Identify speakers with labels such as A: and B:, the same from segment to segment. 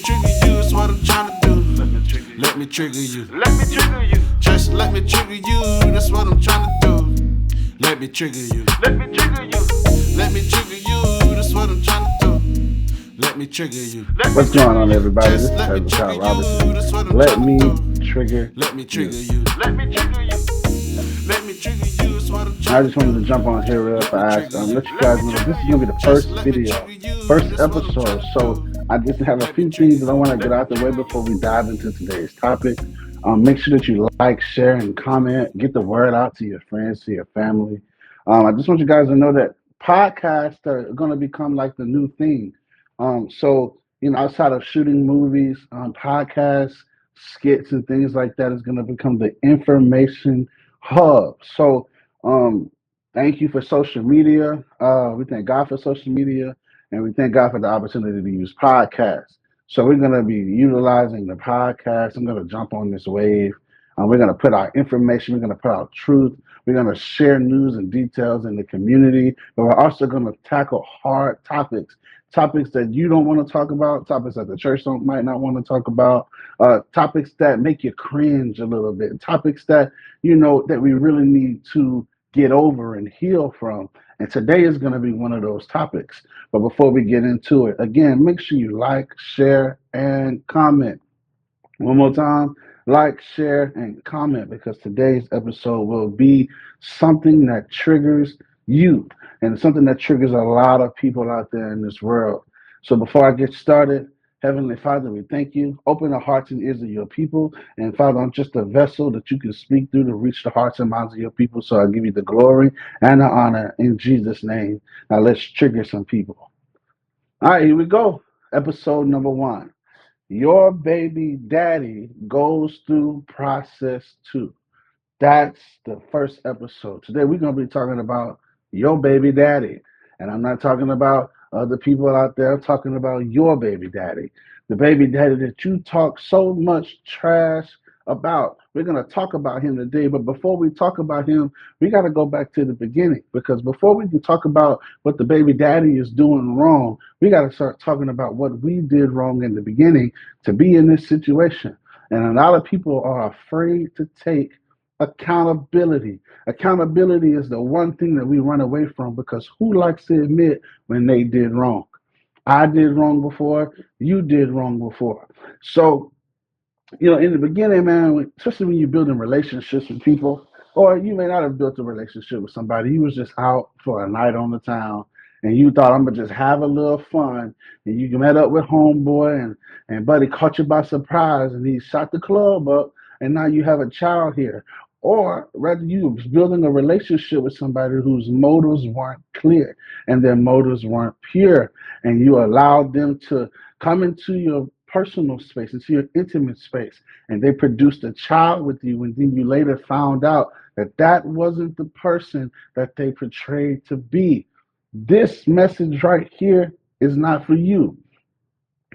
A: trigger you, that's what I'm trying to do. Let me trigger you. Let me trigger you. Just let me trigger you, that's what I'm trying to do. Let me trigger you. Let me trigger you. Let me trigger you, that's what I'm trying to do. Let me trigger you.
B: What's going on, everybody? This
A: Just
B: is
A: let me
B: Hezekiah
A: trigger you,
B: Robinson.
A: that's what I'm
B: Let
A: trying
B: me
A: to do.
B: trigger
A: Let me trigger
B: you.
A: you. Let me trigger you. Let me trigger you, that's what I'm
B: I
A: trying
B: just
A: to
B: wanted to
A: do.
B: jump on here real
A: Let me
B: fast.
A: trigger you.
B: Let you
A: Let
B: guys
A: me
B: know that this
A: trigger
B: is
A: you.
B: gonna be the
A: Just
B: first
A: let me
B: video,
A: trigger you,
B: first
A: that's what I'm trying
B: episode.
A: to
B: So
A: do.
B: I just have a
A: Let me
B: few
A: trigger
B: things that I
A: you.
B: want to get
A: Let me
B: out the way
A: trigger
B: before
A: you.
B: we dive into today's topic. Make sure that you like, share, and comment. Get the word out to your friends, to your family. I just want you guys to know that podcasts are going to become like the new thing. Outside of shooting movies, podcasts, skits, and things like that is going to become the information hub. Um, Thank you for social media. We thank God for social media, and we thank God for the opportunity to use podcasts. So we're going to be utilizing the podcast. I'm going to jump on this wave. We're going to put our information. We're going to put our truth. We're going to share news and details in the community, but we're also going to tackle hard topics, topics that you don't want to talk about, topics that the church don't might not want to talk about, topics that make you cringe a little bit, topics that that we really need to get over and heal from. And today is going to be one of those topics. But before we get into it, again, make sure you like, share, and comment. One more time, like, share, and comment because today's episode will be something that triggers you and something that triggers a lot of people out there in this world. So before I get started, Heavenly Father, we thank you. Open the hearts and ears of your people. And Father, I'm just a vessel that you can speak through to reach the hearts and minds of your people. So I give you the glory and the honor in Jesus' name. Now let's trigger some people. All right, here we go. Episode number one. Your baby daddy goes through process two. That's the first episode. Today we're going to be talking about your baby daddy. And I'm not talking about other people out there. I'm talking about your baby daddy. The baby daddy that you talk so much trash about. We're going to talk about him today. But before we talk about him, we got to go back to the beginning. Because before we can talk about what the baby daddy is doing wrong, we got to start talking about what we did wrong in the beginning to be in this situation. And a lot of people are afraid to take accountability. Accountability is the one thing that we run away from because who likes to admit when they did wrong? I did wrong before, you did wrong before. So, in the beginning, man, especially when you're building relationships with people, or you may not have built a relationship with somebody, you was just out for a night on the town and you thought I'm gonna just have a little fun, and you met up with homeboy and buddy caught you by surprise and he shot the club up, and now you have a child here. Or rather, you was building a relationship with somebody whose motives weren't clear and their motives weren't pure, and you allowed them to come into your personal space, into your intimate space, and they produced a child with you, and then you later found out that that wasn't the person that they portrayed to be. This message right here is not for you.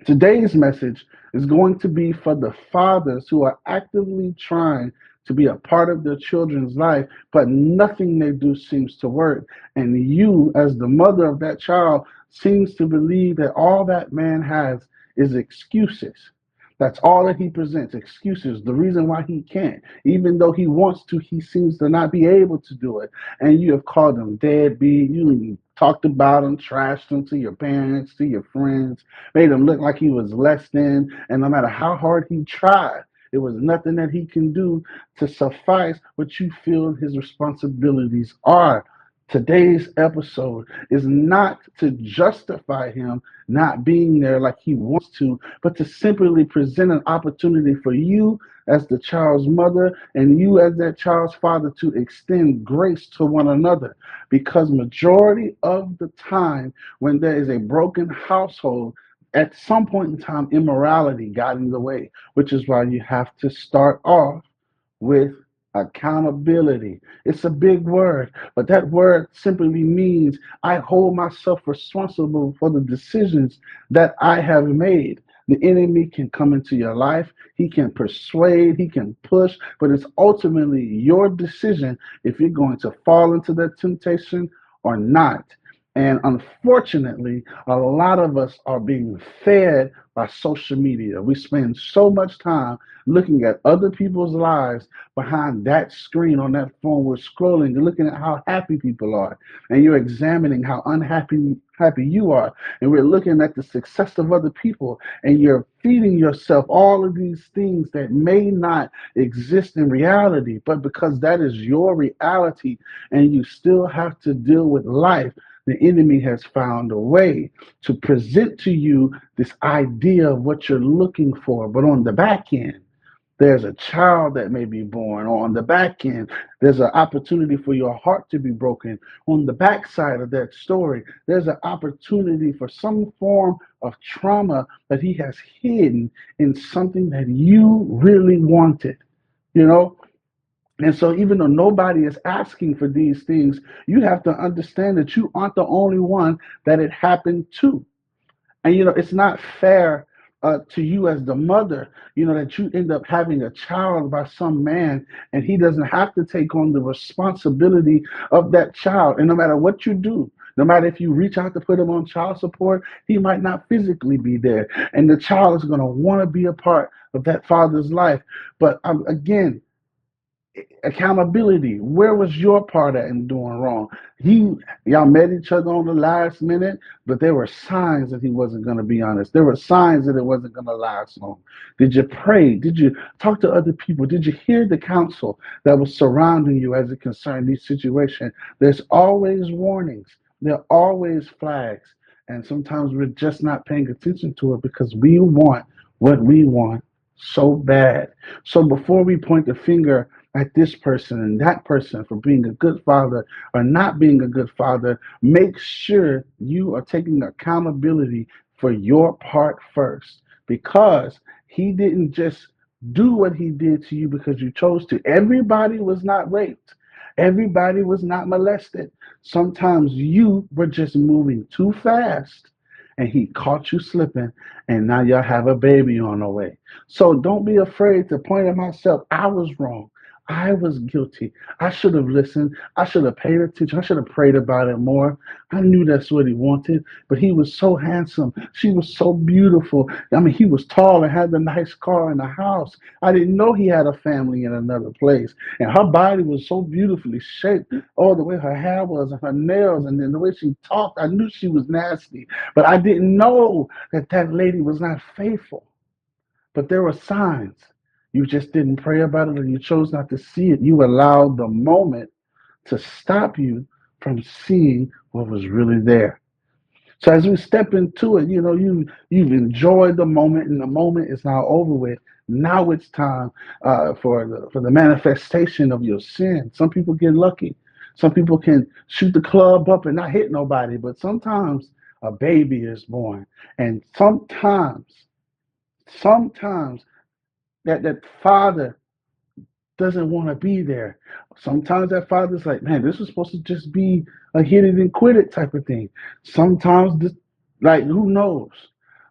B: Today's message is going to be for the fathers who are actively trying to be a part of their children's life, but nothing they do seems to work. And you, as the mother of that child, seems to believe that all that man has is excuses. That's all that he presents, excuses. The reason why he can't, even though he wants to, he seems to not be able to do it. And you have called him deadbeat. You talked about him, trashed him to your parents, to your friends, made him look like he was less than. And no matter how hard he tried, there was nothing that he can do to suffice what you feel his responsibilities are. Today's episode is not to justify him not being there like he wants to, but to simply present an opportunity for you as the child's mother and you as that child's father to extend grace to one another. Because majority of the time when there is a broken household, at some point in time, immorality got in the way, which is why you have to start off with accountability. It's a big word, but that word simply means I hold myself responsible for the decisions that I have made. The enemy can come into your life, he can persuade, he can push, but it's ultimately your decision if you're going to fall into that temptation or not. And unfortunately, a lot of us are being fed by social media. We spend so much time looking at other people's lives behind that screen on that phone. We're scrolling and looking at how happy people are, and you're examining how unhappy you are. And we're looking at the success of other people, and you're feeding yourself all of these things that may not exist in reality, but because that is your reality, and you still have to deal with life, the enemy has found a way to present to you this idea of what you're looking for. But on the back end, there's a child that may be born. Or on the back end, there's an opportunity for your heart to be broken. On the backside of that story, there's an opportunity for some form of trauma that he has hidden in something that you really wanted. You know, and so, even though nobody is asking for these things, you have to understand that you aren't the only one that it happened to. And, it's not fair to you as the mother, that you end up having a child by some man and he doesn't have to take on the responsibility of that child. And no matter what you do, no matter if you reach out to put him on child support, he might not physically be there. And the child is going to want to be a part of that father's life. But again, accountability. Where was your part at in doing wrong? Y'all met each other on the last minute, but there were signs that he wasn't going to be honest. There were signs that it wasn't going to last long. Did you pray? Did you talk to other people? Did you hear the counsel that was surrounding you as it concerned these situations? There's always warnings. There are always flags. And sometimes we're just not paying attention to it because we want what we want so bad. So before we point the finger at this person and that person for being a good father or not being a good father, make sure you are taking accountability for your part first, because he didn't just do what he did to you because you chose to. Everybody was not raped. Everybody was not molested. Sometimes you were just moving too fast and he caught you slipping, and now y'all have a baby on the way. So don't be afraid to point at myself. I was wrong. I was guilty. I should have listened. I should have paid attention. I should have prayed about it more. I knew that's what he wanted, but he was so handsome. She was so beautiful. I mean, he was tall and had the nice car and the house. I didn't know he had a family in another place. And her body was so beautifully shaped. Oh, the way her hair was and her nails and then the way she talked, I knew she was nasty. But I didn't know that that lady was not faithful. But there were signs. You just didn't pray about it or you chose not to see it. You allowed the moment to stop you from seeing what was really there. So as we step into it, you've enjoyed the moment, and the moment is now over with. Now it's time for the manifestation of your sin. Some people get lucky. Some people can shoot the club up and not hit nobody, but sometimes a baby is born, and sometimes that father doesn't want to be there. Sometimes that father's like, man, this is supposed to just be a hit it and quit it type of thing. Sometimes this, like, who knows?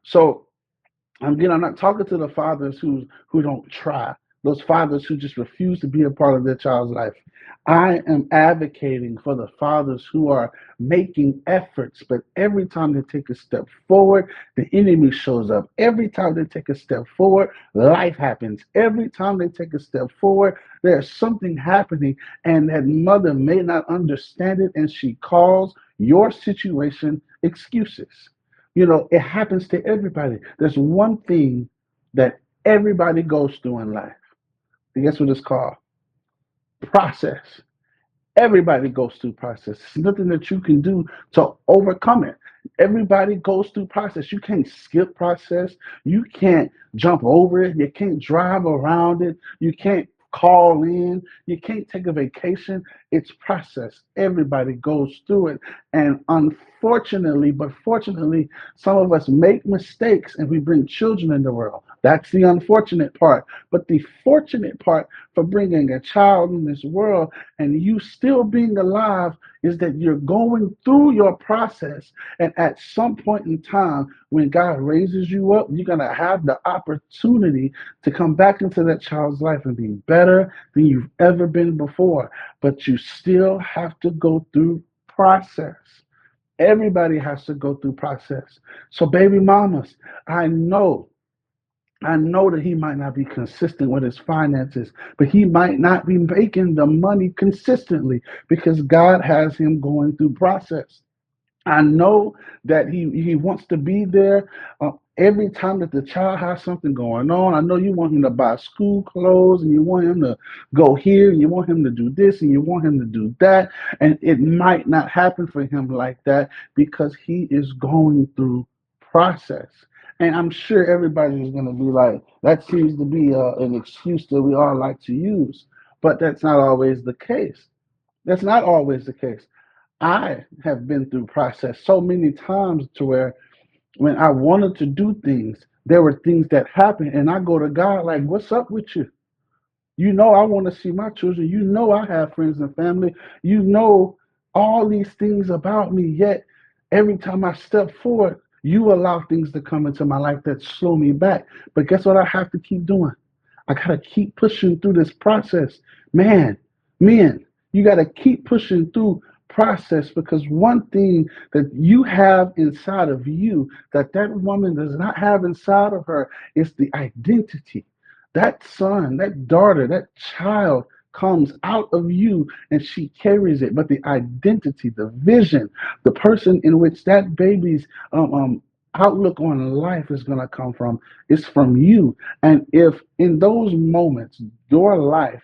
B: So again, I'm not talking to the fathers who don't try, those fathers who just refuse to be a part of their child's life. I am advocating for the fathers who are making efforts, but every time they take a step forward, the enemy shows up. Every time they take a step forward, life happens. Every time they take a step forward, there's something happening, and that mother may not understand it, and she calls your situation excuses. It happens to everybody. There's one thing that everybody goes through in life. And guess what it's called? Process. Everybody goes through process. There's nothing that you can do to overcome it. Everybody goes through process. You can't skip process. You can't jump over it. You can't drive around it. You can't call in. You can't take a vacation. It's process. Everybody goes through it. And unfortunately, but fortunately, some of us make mistakes and we bring children in the world. That's the unfortunate part. But the fortunate part for bringing a child in this world and you still being alive is that you're going through your process. And at some point in time, when God raises you up, you're going to have the opportunity to come back into that child's life and be better than you've ever been before. But you still have to go through process. Everybody has to go through process. So, baby mamas, I know I know that he might not be consistent with his finances, but he might not be making the money consistently because God has him going through process. I know that he wants to be there every time that the child has something going on. I know you want him to buy school clothes and you want him to go here and you want him to do this and you want him to do that. And it might not happen for him like that because he is going through process. And I'm sure everybody is going to be like, that seems to be an excuse that we all like to use. But that's not always the case. That's not always the case. I have been through process so many times to where when I wanted to do things, there were things that happened, and I go to God like, "What's up with you? You know, I want to see my children. You know, I have friends and family. You know, all these things about me. Yet, every time I step forward, you allow things to come into my life that slow me back. But guess what? I have to keep doing. I gotta keep pushing through this process. Man, men, you gotta keep pushing through process because one thing that you have inside of you that that woman does not have inside of her is the identity. That son, that daughter, that child comes out of you and she carries it. But the identity, the vision, the person in which that baby's outlook on life is going to come from is from you. And if in those moments, your life,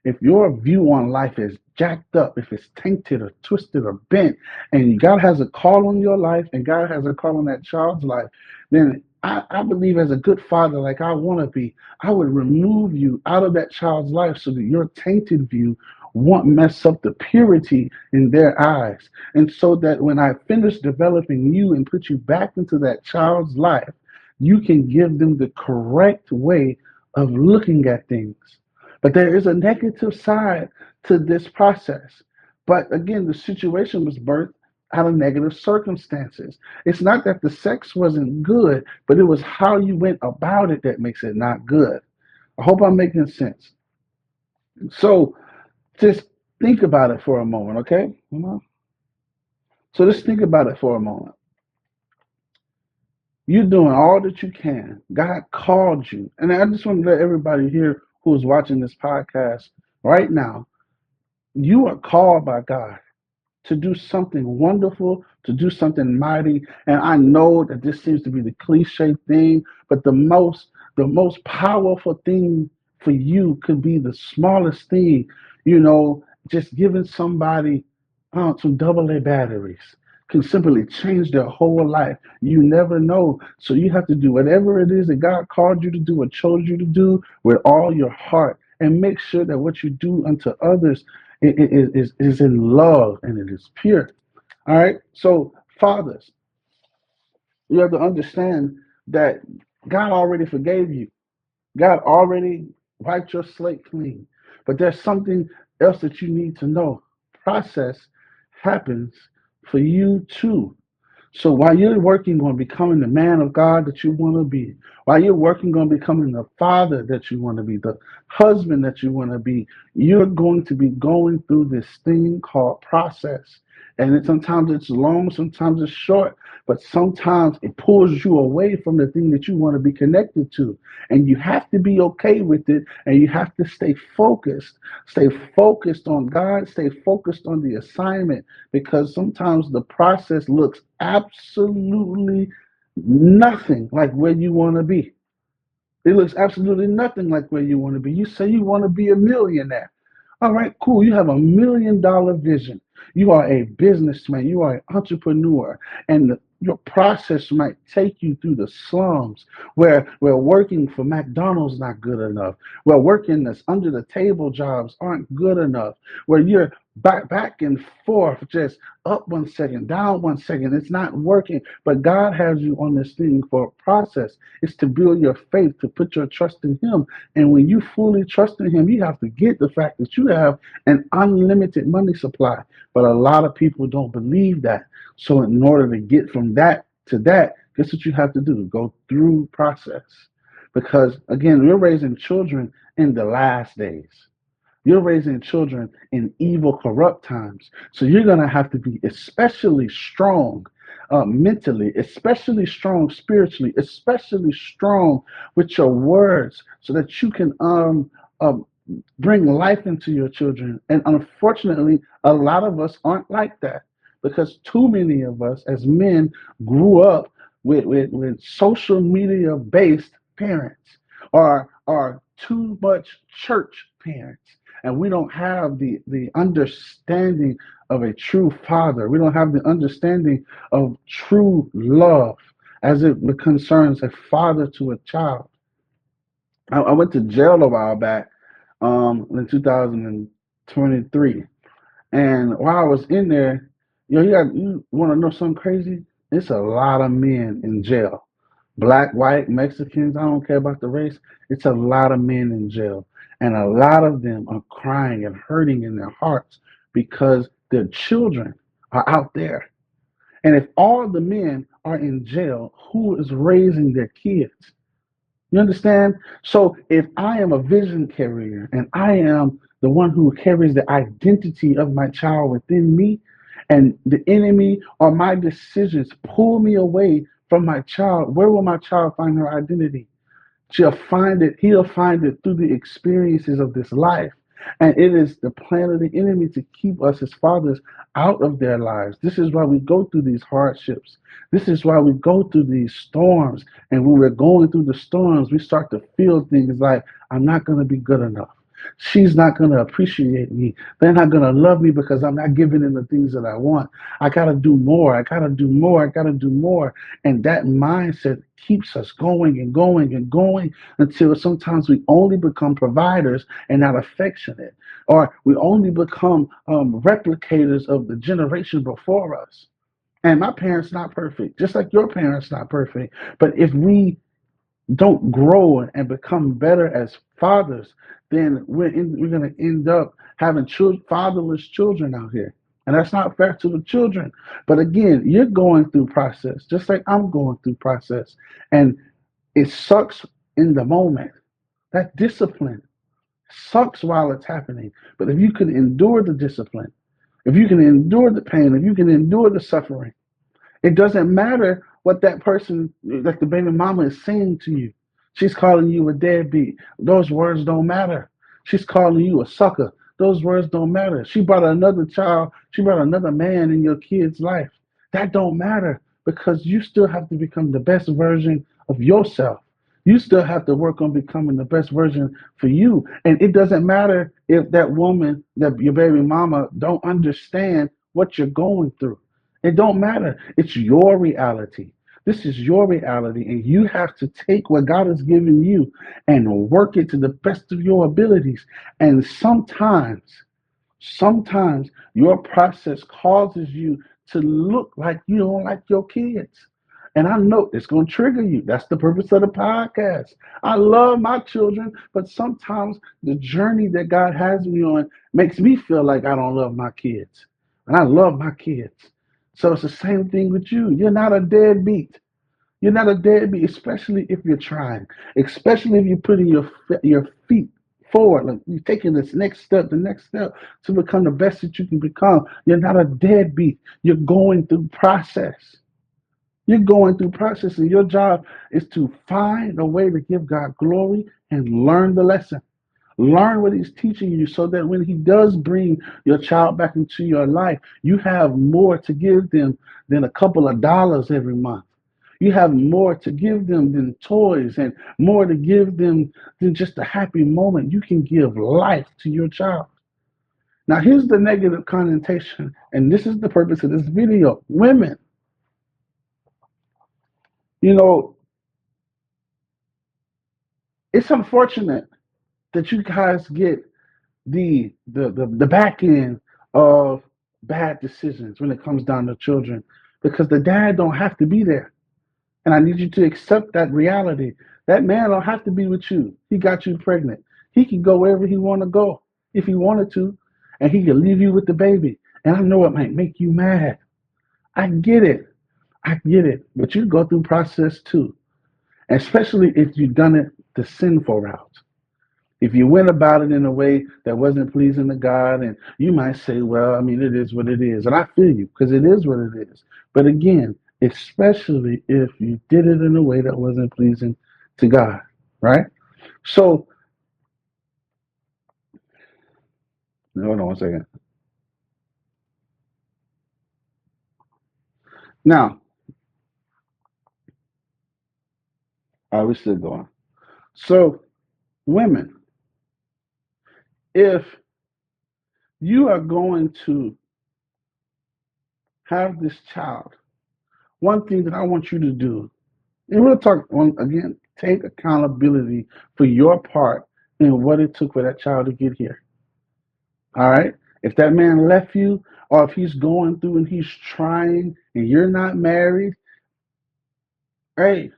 B: if your view on life is jacked up, if it's tainted or twisted or bent, and God has a call on your life and God has a call on that child's life, then I believe as a good father, like I want to be, I would remove you out of that child's life so that your tainted view won't mess up the purity in their eyes. And so that when I finish developing you and put you back into that child's life, you can give them the correct way of looking at things. But there is a negative side to this process. But again, the situation was birthed out of negative circumstances. It's not that the sex wasn't good, but it was how you went about it that makes it not good. I hope I'm making sense. So just think about it for a moment, okay? So just think about it for a moment. You're doing all that you can. God called you. And I just want to let everybody here who is watching this podcast right now, you are called by God to do something wonderful, to do something mighty. And I know that this seems to be the cliche thing, but the most powerful thing for you could be the smallest thing, just giving somebody some double A batteries can simply change their whole life. You never know. So you have to do whatever it is that God called you to do or chose you to do with all your heart and make sure that what you do unto others is in love and it is pure. All right. So, fathers, you have to understand that God already forgave you. God already wiped your slate clean. But there's something else that you need to know. Process happens for you too. So while you're working on becoming the man of God that you want to be, while you're working on becoming the father that you want to be, the husband that you want to be, you're going to be going through this thing called process. And sometimes it's long, sometimes it's short, but sometimes it pulls you away from the thing that you want to be connected to. And you have to be okay with it, and you have to stay focused. Stay focused on God, stay focused on the assignment, because sometimes the process looks absolutely nothing like where you want to be. It looks absolutely nothing like where you want to be. You say you want to be a millionaire. All right, cool. You have $1 million vision. You are a businessman. You are an entrepreneur. And your process might take you through the slums where working for McDonald's not good enough, where working that's under the table jobs aren't good enough, where you're back and forth, just up 1 second, down 1 second. It's not working. But God has you on this thing for a process. It's to build your faith, to put your trust in Him. And when you fully trust in Him, you have to get the fact that you have an unlimited money supply. But a lot of people don't believe that. So in order to get from that to that, guess what you have to do? Go through process. Because again, we're raising children in the last days. You're raising children in evil, corrupt times. So you're going to have to be especially strong mentally, especially strong spiritually, especially strong with your words so that you can um, bring life into your children. And unfortunately, a lot of us aren't like that because too many of us as men grew up with social media based parents or too much church parents. And we don't have the understanding of a true father. We don't have the understanding of true love as it concerns a father to a child. I went to jail a while back in 2023. And while I was in there, you want to know something crazy? It's a lot of men in jail. Black, white, Mexicans, I don't care about the race. It's a lot of men in jail. And a lot of them are crying and hurting in their hearts because their children are out there. And if all the men are in jail, who is raising their kids? You understand? So if I am a vision carrier and I am the one who carries the identity of my child within me, and the enemy or my decisions pull me away from my child, where will my child find her identity? He'll find it through the experiences of this life. And it is the plan of the enemy to keep us as fathers out of their lives. This is why we go through these hardships. This is why we go through these storms. And when we're going through the storms, we start to feel things like, I'm not going to be good enough. She's not going to appreciate me. They're not going to love me because I'm not giving them the things that I want. I got to do more. I got to do more. I got to do more. And that mindset keeps us going and going and going until sometimes we only become providers and not affectionate, or we only become replicators of the generation before us. And my parents not perfect, just like your parents not perfect. But if we don't grow and become better as fathers, then we're going to end up having fatherless children out here. And that's not fair to the children. But again, you're going through process, just like I'm going through process. And it sucks in the moment. That discipline sucks while it's happening. But if you can endure the discipline, if you can endure the pain, if you can endure the suffering, it doesn't matter what that person, like the baby mama, is saying to you. She's calling you a deadbeat. Those words don't matter. She's calling you a sucker. Those words don't matter. She brought another child, she brought another man in your kid's life. That don't matter because you still have to become the best version of yourself. You still have to work on becoming the best version for you. And it doesn't matter if that woman, that your baby mama, don't understand what you're going through. It don't matter. It's your reality. This is your reality, and you have to take what God has given you and work it to the best of your abilities. And sometimes your process causes you to look like you don't like your kids. And I know it's going to trigger you. That's the purpose of the podcast. I love my children, but sometimes the journey that God has me on makes me feel like I don't love my kids. And I love my kids. So it's the same thing with you. You're not a deadbeat. You're not a deadbeat, especially if you're trying, especially if you're putting your feet forward, like you're taking this next step, the next step to become the best that you can become. You're not a deadbeat. You're going through process. You're going through process, and your job is to find a way to give God glory and learn the lesson. Learn what He's teaching you so that when He does bring your child back into your life, you have more to give them than a couple of dollars every month. You have more to give them than toys and more to give them than just a happy moment. You can give life to your child. Now, here's the negative connotation, and this is the purpose of this video. Women, you know, it's unfortunate that you guys get the back end of bad decisions when it comes down to children because the dad don't have to be there. And I need you to accept that reality. That man don't have to be with you. He got you pregnant. He can go wherever he want to go if he wanted to, and he can leave you with the baby. And I know it might make you mad. I get it. I get it. But you go through process too, especially if you've done it the sinful route. If you went about it in a way that wasn't pleasing to God, and you might say, well, I mean, it is what it is. And I feel you because it is what it is. But again, especially if you did it in a way that wasn't pleasing to God, right? So, hold on one second. Now, we're still going. So, women, if you are going to have this child, one thing that I want you to do, and we'll talk on again, take accountability for your part in what it took for that child to get here. All right. If that man left you, or if he's going through and he's trying and you're not married, hey,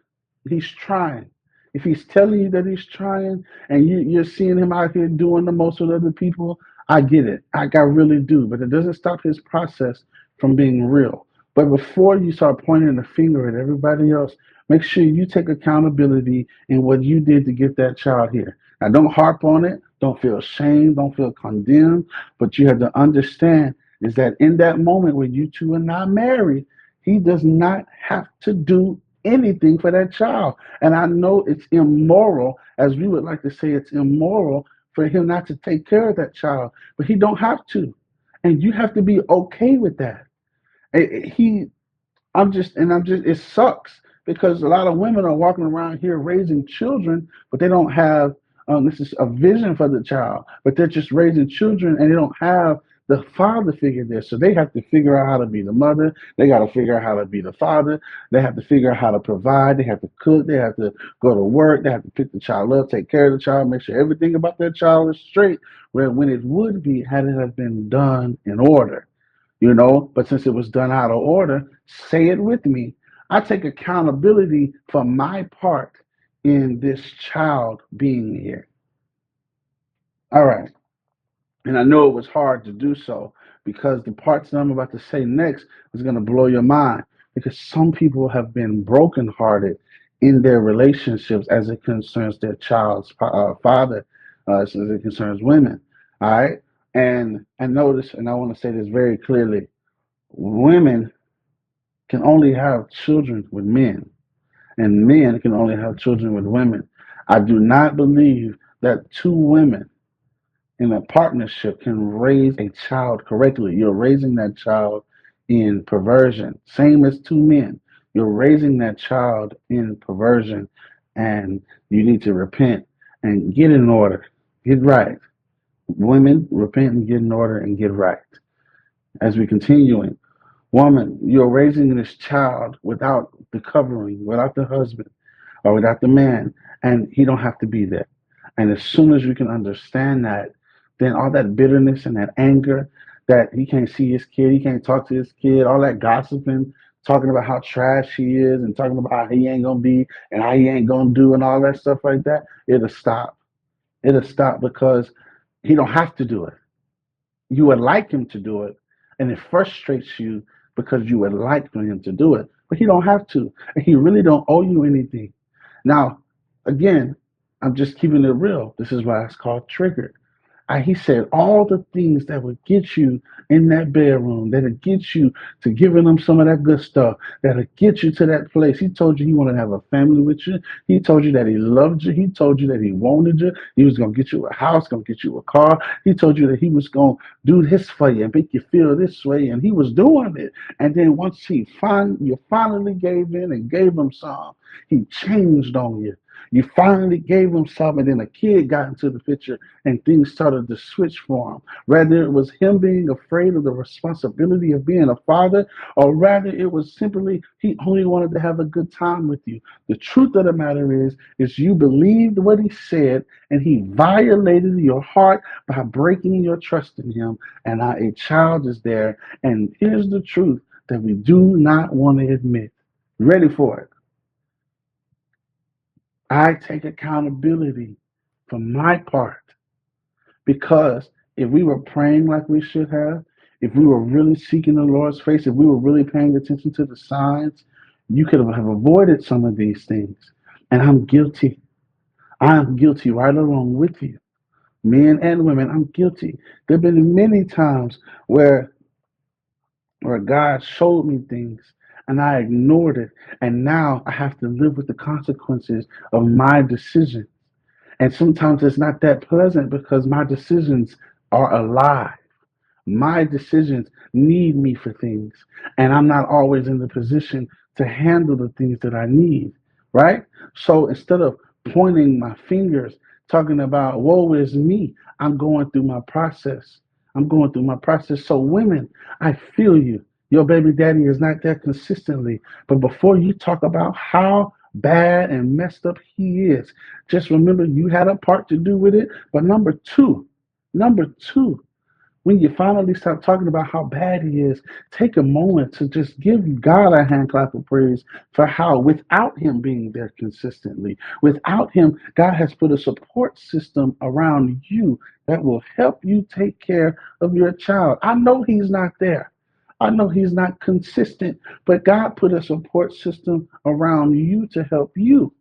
B: he's trying. If he's telling you that he's trying and you're seeing him out here doing the most with other people, I get it. I really do. But it doesn't stop his process from being real. But before you start pointing the finger at everybody else, make sure you take accountability in what you did to get that child here. Now, don't harp on it. Don't feel ashamed. Don't feel condemned. But you have to understand is that in that moment when you two are not married, he does not have to do anything for that child. And I know it's immoral, as we would like to say, it's immoral for him not to take care of that child, but he don't have to, and you have to be okay with that. He I'm just it sucks because a lot of women are walking around here raising children, but they don't have this is a vision for the child, but they're just raising children and they don't have the father figure there. So they have to figure out how to be the mother. They got to figure out how to be the father. They have to figure out how to provide. They have to cook. They have to go to work. They have to pick the child up, take care of the child, make sure everything about that child is straight. Where when it would be had it have been done in order, but since it was done out of order, say it with me. I take accountability for my part in this child being here. All right. And I know it was hard to do so because the parts that I'm about to say next is going to blow your mind because some people have been brokenhearted in their relationships as it concerns their child's father, as it concerns women. All right. And notice, and I want to say this very clearly, women can only have children with men, and men can only have children with women. I do not believe that two women in a partnership can raise a child correctly. You're raising that child in perversion. Same as two men. You're raising that child in perversion, and you need to repent and get in order. Get right. Women, repent and get in order and get right. As we continue, woman, you're raising this child without the covering, without the husband, or without the man, and he don't have to be there. And as soon as you can understand that, then all that bitterness and that anger that he can't see his kid, he can't talk to his kid, all that gossiping, talking about how trash he is and talking about how he ain't gonna be and how he ain't gonna do and all that stuff like that, it'll stop. It'll stop because he don't have to do it. You would like him to do it, and it frustrates you because you would like for him to do it, but he don't have to, and he really don't owe you anything. Now, again, I'm just keeping it real. This is why it's called triggered. He said all the things that would get you in that bedroom, that'll get you to giving him some of that good stuff, that'll get you to that place. He told you he wanted to have a family with you. He told you that he loved you. He told you that he wanted you. He was going to get you a house, going to get you a car. He told you that he was going to do this for you and make you feel this way, and he was doing it. And then once you finally gave in and gave him some, he changed on you. You finally gave him some, and then a kid got into the picture, and things started to switch for him. Rather, it was him being afraid of the responsibility of being a father, or rather, it was simply he only wanted to have a good time with you. The truth of the matter is you believed what he said, and he violated your heart by breaking your trust in him. And now a child is there, and here's the truth that we do not want to admit. Ready for it? I take accountability for my part because if we were praying like we should have, if we were really seeking the Lord's face, if we were really paying attention to the signs, you could have avoided some of these things. And I'm guilty. I am guilty right along with you. Men and women, I'm guilty. There have been many times where God showed me things and I ignored it. And now I have to live with the consequences of my decision. And sometimes it's not that pleasant because my decisions are a lie. My decisions need me for things, and I'm not always in the position to handle the things that I need, right? So instead of pointing my fingers, talking about woe is me, I'm going through my process. I'm going through my process. So, women, I feel you. Your baby daddy is not there consistently. But before you talk about how bad and messed up he is, just remember you had a part to do with it. But number two, when you finally stop talking about how bad he is, take a moment to just give God a hand clap of praise for how, without him being there consistently, without him, God has put a support system around you that will help you take care of your child. I know he's not there. I know he's not consistent, but God put a support system around you to help you.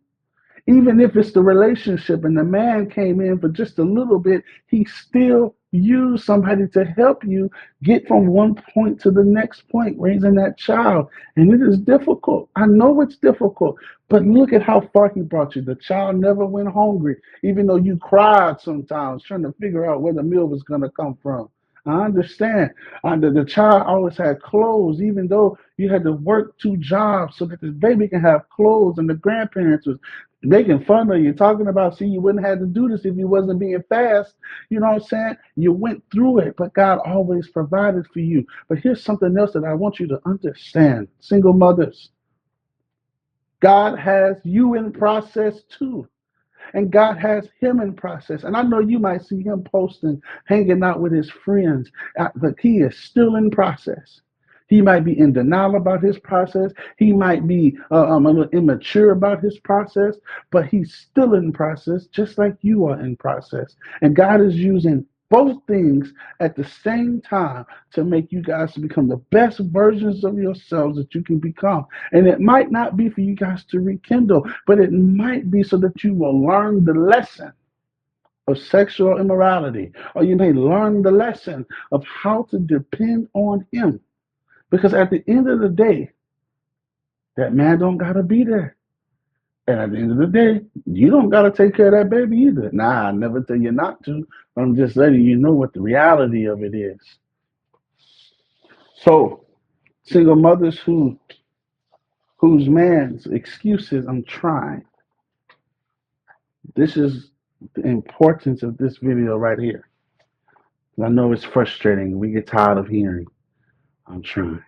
B: Even if it's the relationship and the man came in for just a little bit, he still used somebody to help you get from one point to the next point, raising that child. And it is difficult. I know it's difficult, but look at how far he brought you. The child never went hungry, even though you cried sometimes trying to figure out where the meal was going to come from. I understand. The child always had clothes, even though you had to work two jobs so that the baby can have clothes, and the grandparents was making fun of you, talking about, see, you wouldn't have to do this if you wasn't being fast. You know what I'm saying? You went through it, but God always provided for you. But here's something else that I want you to understand. Single mothers, God has you in process too. And God has him in process. And I know you might see him posting, hanging out with his friends, but he is still in process. He might be in denial about his process. He might be a little immature about his process, but he's still in process, just like you are in process. And God is using both things at the same time to make you guys to become the best versions of yourselves that you can become. And it might not be for you guys to rekindle, but it might be so that you will learn the lesson of sexual immorality, or you may learn the lesson of how to depend on him. Because at the end of the day, that man don't gotta be there. And at the end of the day, you don't gotta take care of that baby either. Nah, I never tell you not to. I'm just letting you know what the reality of it is. So, single mothers whose man's excuses, I'm trying. This is the importance of this video right here. I know it's frustrating. We get tired of hearing, I'm trying.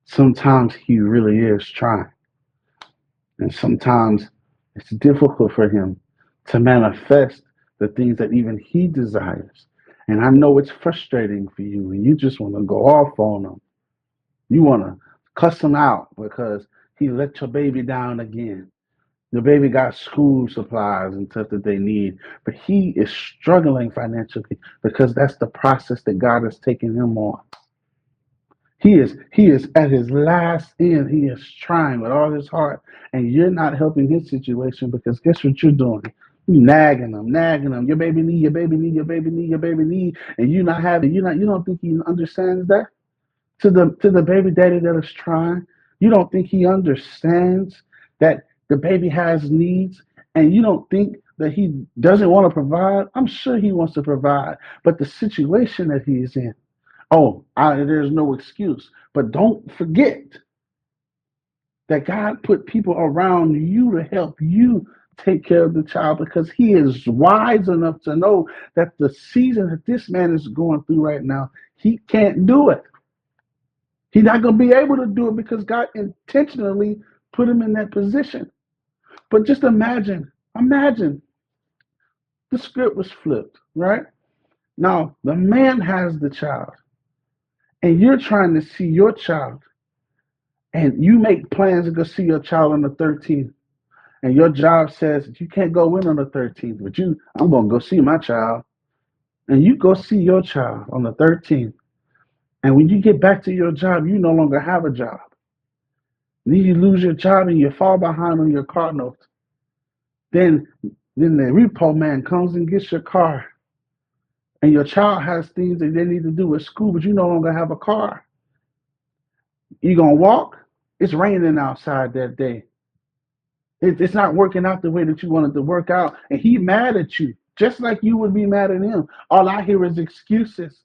B: Sometimes he really is trying. And sometimes it's difficult for him to manifest the things that even he desires. And I know it's frustrating for you, and you just want to go off on him. You want to cuss him out because he let your baby down again. The baby got school supplies and stuff that they need, but he is struggling financially because that's the process that God has taken him on. He is at his last end. He is trying with all his heart, and you're not helping his situation because guess what you're doing? You nagging him. Your baby need, your baby need, your baby need, your baby need, and you don't think he understands that? To the baby daddy that is trying, you don't think he understands that the baby has needs, and you don't think that he doesn't want to provide. I'm sure he wants to provide, but the situation that he's in, there's no excuse. But don't forget that God put people around you to help you take care of the child because he is wise enough to know that the season that this man is going through right now, he can't do it. He's not going to be able to do it because God intentionally put him in that position. But just imagine the script was flipped, right? Now, the man has the child, and you're trying to see your child, and you make plans to go see your child on the 13th, and your job says you can't go in on the 13th, but I'm going to go see my child, and you go see your child on the 13th, and when you get back to your job, you no longer have a job. Then you lose your job and you fall behind on your car notes. Then the repo man comes and gets your car, and your child has things that they need to do at school, but you no longer have a car. You gonna walk? It's raining outside that day. It's not working out the way that you wanted to work out, and he mad at you, just like you would be mad at him. All I hear is excuses.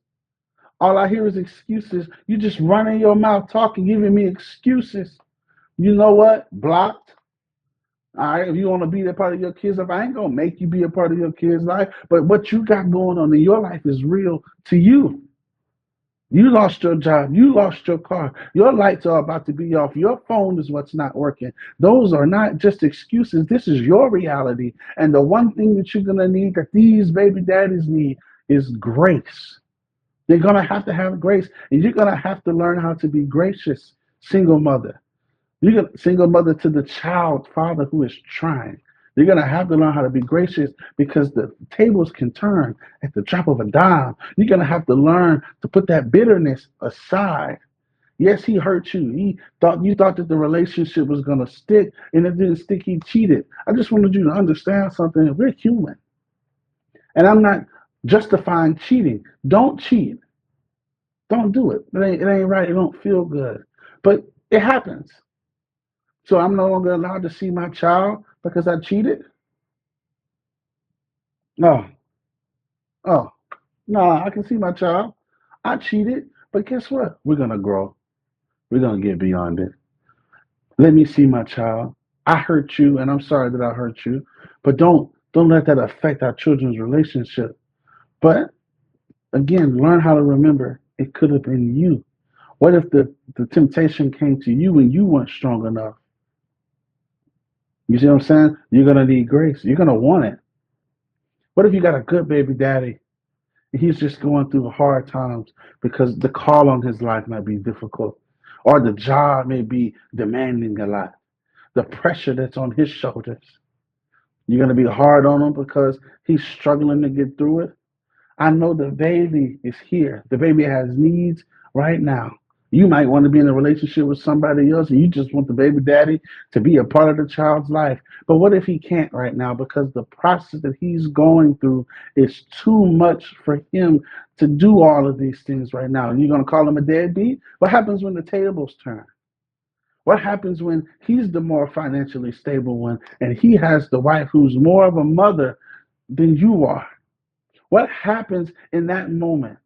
B: All I hear is excuses. You just running your mouth talking, giving me excuses. You know what? Blocked. All right, if you want to be a part of your kids' life, I ain't gonna make you be a part of your kids' life. But what you got going on in your life is real to you. You lost your job. You lost your car. Your lights are about to be off. Your phone is what's not working. Those are not just excuses. This is your reality. And the one thing that you're going to need, that these baby daddies need, is grace. They're going to have grace. And you're going to have to learn how to be gracious, single mother. You're going to single mother to the child father who is trying. You're going to have to learn how to be gracious because the tables can turn at the drop of a dime. You're going to have to learn to put that bitterness aside. Yes, he hurt you. You thought that the relationship was going to stick, and it didn't stick. He cheated. I just wanted you to understand something. We're human, and I'm not justifying cheating. Don't cheat. Don't do it. It ain't right. It don't feel good, but it happens. So I'm no longer allowed to see my child because I cheated. No, oh, no, I can see my child. I cheated, but guess what? We're gonna grow. We're gonna get beyond it. Let me see my child. I hurt you, and I'm sorry that I hurt you, but don't let that affect our children's relationship. But again, learn how to remember it could have been you. What if the temptation came to you and you weren't strong enough? You see what I'm saying? You're gonna need grace. You're gonna want it. What if you got a good baby daddy and he's just going through hard times because the call on his life might be difficult, or the job may be demanding a lot, the pressure that's on his shoulders? You're gonna be hard on him because he's struggling to get through it. I know the baby is here. The baby has needs right now. You might want to be in a relationship with somebody else and you just want the baby daddy to be a part of the child's life. But what if he can't right now because the process that he's going through is too much for him to do all of these things right now? And you're going to call him a deadbeat? What happens when the tables turn? What happens when he's the more financially stable one and he has the wife who's more of a mother than you are? What happens in that moment?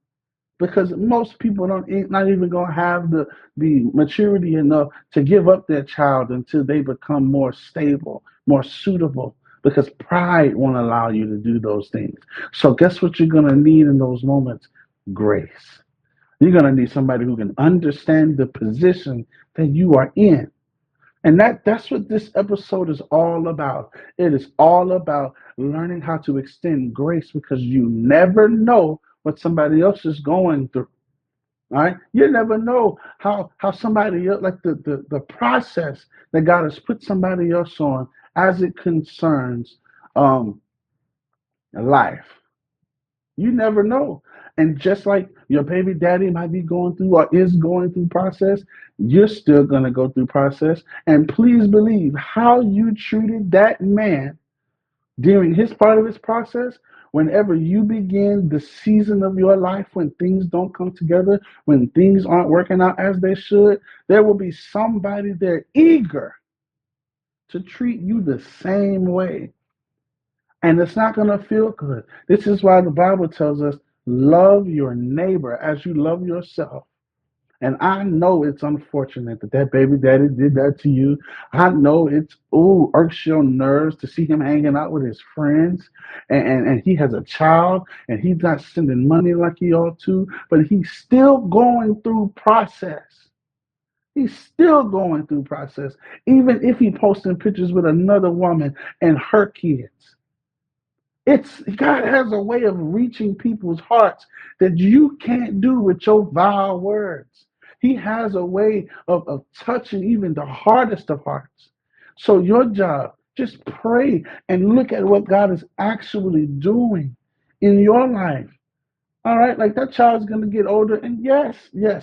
B: Because most people don't not even gonna have the maturity enough to give up their child until they become more stable, more suitable. Because pride won't allow you to do those things. So guess what you're gonna need in those moments? Grace. You're gonna need somebody who can understand the position that you are in. And that's what this episode is all about. It is all about learning how to extend grace because you never know what somebody else is going through. All right. You never know how somebody else, like the process that God has put somebody else on as it concerns um life. You never know. And just like your baby daddy might be going through or is going through process, you're still going to go through process. And please believe how you treated that man during his part of his process. Whenever you begin the season of your life, when things don't come together, when things aren't working out as they should, there will be somebody there eager to treat you the same way. And it's not going to feel good. This is why the Bible tells us, love your neighbor as you love yourself. And I know it's unfortunate that that baby daddy did that to you. I know it's, ooh, irks your nerves to see him hanging out with his friends. And he has a child and he's not sending money like he ought to, but he's still going through process. He's still going through process, even if he posting pictures with another woman and her kids. It's God has a way of reaching people's hearts that you can't do with your vile words. He has a way of touching even the hardest of hearts. So your job, just pray and look at what God is actually doing in your life. All right, like that child's gonna get older, and yes,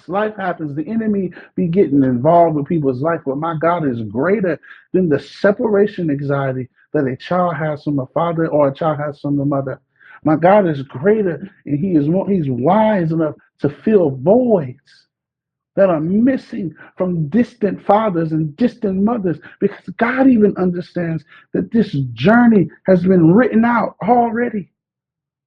B: life happens. The enemy be getting involved with people's life, but my God is greater than the separation anxiety that a child has from a father or a child has from the mother. My God is greater, and He's wise enough to fill voids that are missing from distant fathers and distant mothers, because God even understands that this journey has been written out already.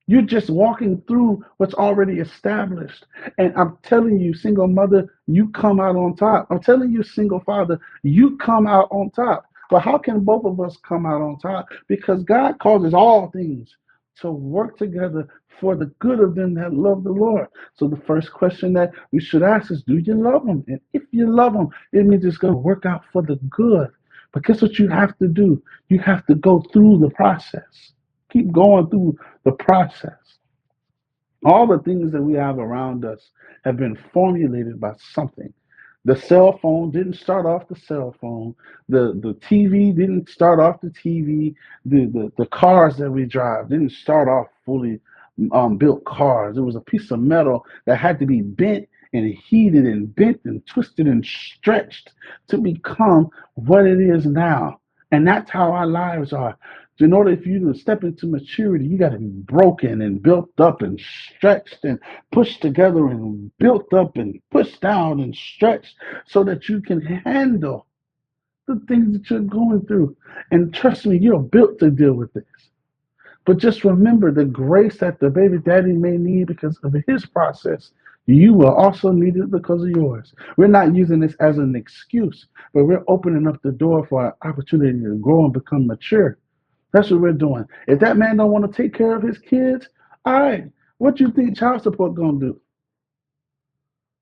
B: You're just walking through what's already established. And I'm telling you, single mother, you come out on top. I'm telling you, single father, you come out on top. But how can both of us come out on top? Because God causes all things to work together for the good of them that love the Lord. So the first question that we should ask is, do you love them? And if you love them, it means it's going to work out for the good. But guess what you have to do? You have to go through the process. Keep going through the process. All the things that we have around us have been formulated by something. The cell phone didn't start off the cell phone. The TV didn't start off the TV. The cars that we drive didn't start off fully built cars. It was a piece of metal that had to be bent and heated and bent and twisted and stretched to become what it is now. And that's how our lives are. In order for you to step into maturity, you got to be broken and built up and stretched and pushed together and built up and pushed down and stretched so that you can handle the things that you're going through. And trust me, you're built to deal with this. But just remember the grace that the baby daddy may need because of his process. You will also need it because of yours. We're not using this as an excuse, but we're opening up the door for an opportunity to grow and become mature. That's what we're doing. If that man don't want to take care of his kids, all right, what do you think child support gonna do?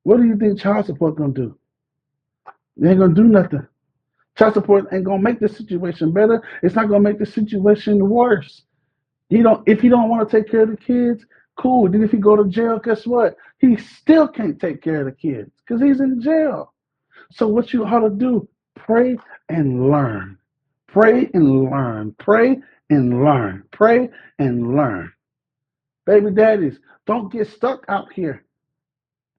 B: What do you think child support gonna do? They ain't gonna do nothing. Child support ain't gonna make the situation better. It's not gonna make the situation worse. If he don't want to take care of the kids, cool. Then if he go to jail, guess what? He still can't take care of the kids because he's in jail. So what you ought to do, pray and learn. Pray and learn. Pray and learn. Pray and learn. Baby daddies, don't get stuck out here.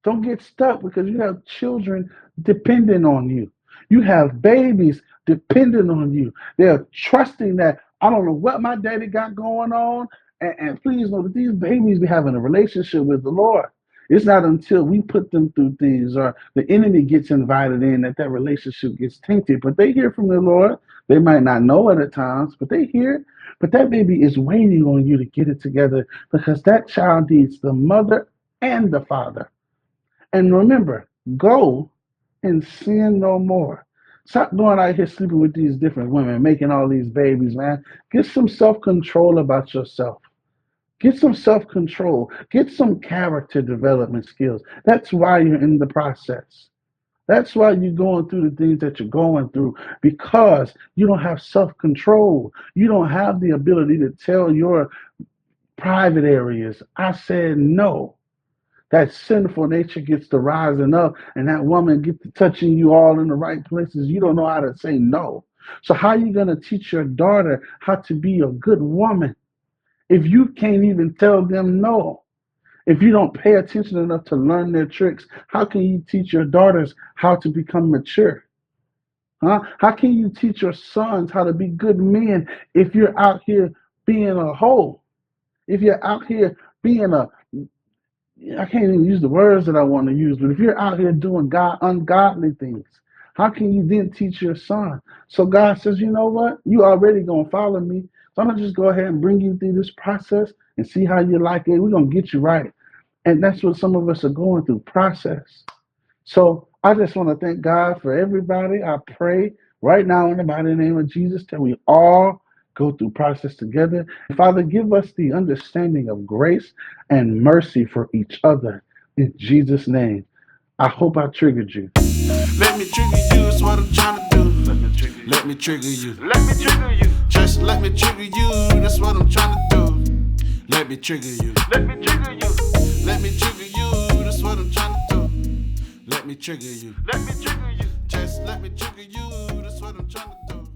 B: Don't get stuck because you have children depending on you. You have babies depending on you. They're trusting that I don't know what my daddy got going on. And please know that these babies be having a relationship with the Lord. It's not until we put them through things or the enemy gets invited in that relationship gets tainted. But they hear from the Lord. They might not know it at times, but they hear. But that baby is waiting on you to get it together because that child needs the mother and the father. And remember, go and sin no more. Stop going out here sleeping with these different women, making all these babies, man. Get some self-control about yourself. Get some self-control. Get some character development skills. That's why you're in the process. That's why you're going through the things that you're going through, because you don't have self-control. You don't have the ability to tell your private areas, I said no. That sinful nature gets to rising up, and that woman gets to touching you all in the right places. You don't know how to say no. So how are you going to teach your daughter how to be a good woman if you can't even tell them no? If you don't pay attention enough to learn their tricks, how can you teach your daughters how to become mature? Huh? How can you teach your sons how to be good men if you're out here being a hoe? If you're out here being I can't even use the words that I want to use, but if you're out here doing ungodly things, how can you then teach your son? So God says, you know what? You already going to follow me. So I'm going to just go ahead and bring you through this process and see how you like it. We're going to get you right. And that's what some of us are going through, process. So I just want to thank God for everybody. I pray right now in the mighty name of Jesus that we all go through process together. Father, give us the understanding of grace and mercy for each other. In Jesus' name. I hope I triggered you.
A: Let me trigger you, that's what I'm trying to do. Let me trigger you. Let me trigger you. Just let me trigger you, that's what I'm trying to do. Let me trigger you. Let me trigger you. Let me trigger you, that's what I'm trying to do. Let me trigger you. Let me trigger you. Just let me trigger you, that's what I'm trying to do.